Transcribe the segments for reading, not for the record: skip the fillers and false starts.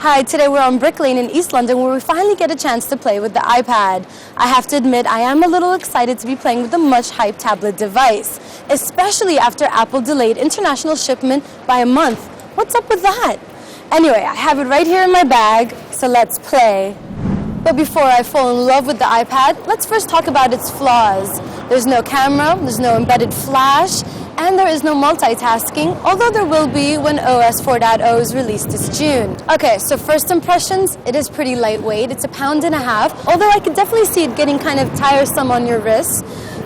Hi, today we're on Brick Lane in East London where we finally get a chance to play with the iPad. I have to admit, I am a little excited to be playing with the much-hyped tablet device, especially after Apple delayed international shipment by a month. What's up with that? Anyway, I have it right here in my bag, so let's play. But before I fall in love with the iPad, let's first talk about its flaws. There's no camera, there's no embedded flash, and there is no multitasking, although there will be when OS 4.0 is released this June. Okay, so first impressions, it is pretty lightweight. It's 1.5 pounds, although I could definitely see it getting kind of tiresome on your wrists.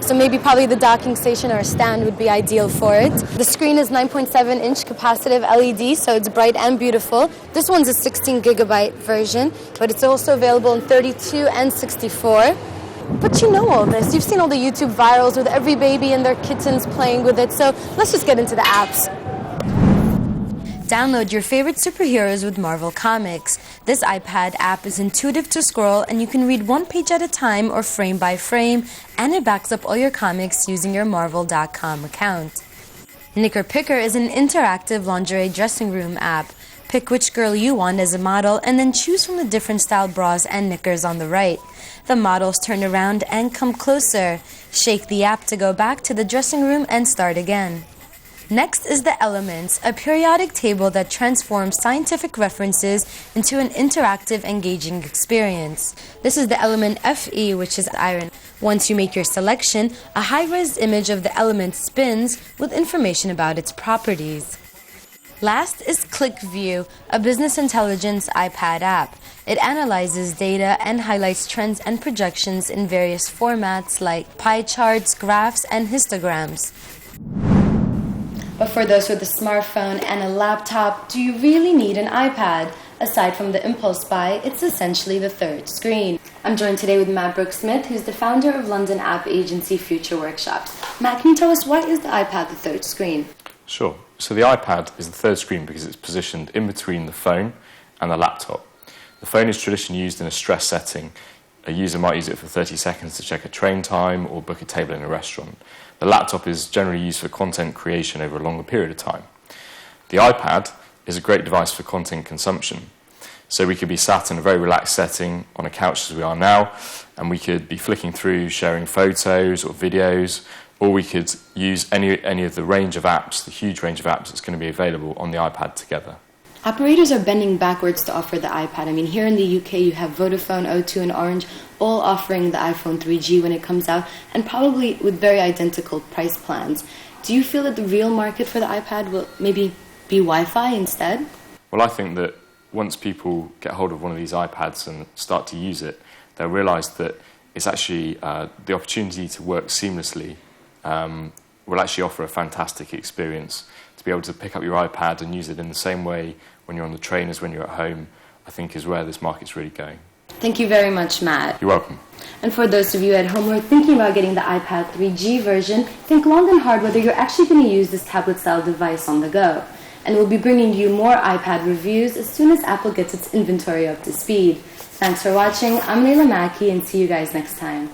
So maybe probably the docking station or a stand would be ideal for it. The screen is 9.7-inch capacitive LED, so it's bright and beautiful. This one's a 16GB version, but it's also available in 32 and 64. But you know all this. You've seen all the YouTube virals with every baby and their kittens playing with it, so let's just get into the apps. Download your favorite superheroes with Marvel Comics. This iPad app is intuitive to scroll, and you can read one page at a time or frame by frame, and it backs up all your comics using your Marvel.com account. Knicker Picker is an interactive lingerie dressing room app. Pick which girl you want as a model and then choose from the different style bras and knickers on the right. The models turn around and come closer. Shake the app to go back to the dressing room and start again. Next is the Elements, a periodic table that transforms scientific references into an interactive, engaging experience. This is the element Fe, which is iron. Once you make your selection, a high-res image of the element spins with information about its properties. Last is ClickView, a business intelligence iPad app. It analyzes data and highlights trends and projections in various formats like pie charts, graphs, and histograms. But for those with a smartphone and a laptop, do you really need an iPad? Aside from the impulse buy, it's essentially the third screen. I'm joined today with Matt Brooke-Smith, who's the founder of London app agency Future Workshops. Matt, can you tell us why is the iPad the third screen? Sure. So the iPad is the third screen because it's positioned in between the phone and the laptop. The phone is traditionally used in a stress setting. A user might use it for 30 seconds to check a train time or book a table in a restaurant. The laptop is generally used for content creation over a longer period of time. The iPad is a great device for content consumption. So we could be sat in a very relaxed setting on a couch as we are now, and we could be flicking through, sharing photos or videos, or we could use any of the range of apps, the huge range of apps that's going to be available on the iPad together. Operators are bending backwards to offer the iPad. I mean, here in the UK, you have Vodafone, O2, and Orange all offering the iPhone 3G when it comes out, and probably with very identical price plans. Do you feel that the real market for the iPad will maybe be Wi-Fi instead? Well, I think that once people get hold of one of these iPads and start to use it, they'll realise that it's actually the opportunity to work seamlessly will actually offer a fantastic experience. To be able to pick up your iPad and use it in the same way when you're on the train as when you're at home, I think is where this market's really going. Thank you very much, Matt. You're welcome. And for those of you at home who are thinking about getting the iPad 3G version, think long and hard whether you're actually going to use this tablet-style device on the go. And we'll be bringing you more iPad reviews as soon as Apple gets its inventory up to speed. Thanks for watching. I'm Leila Makki, and see you guys next time.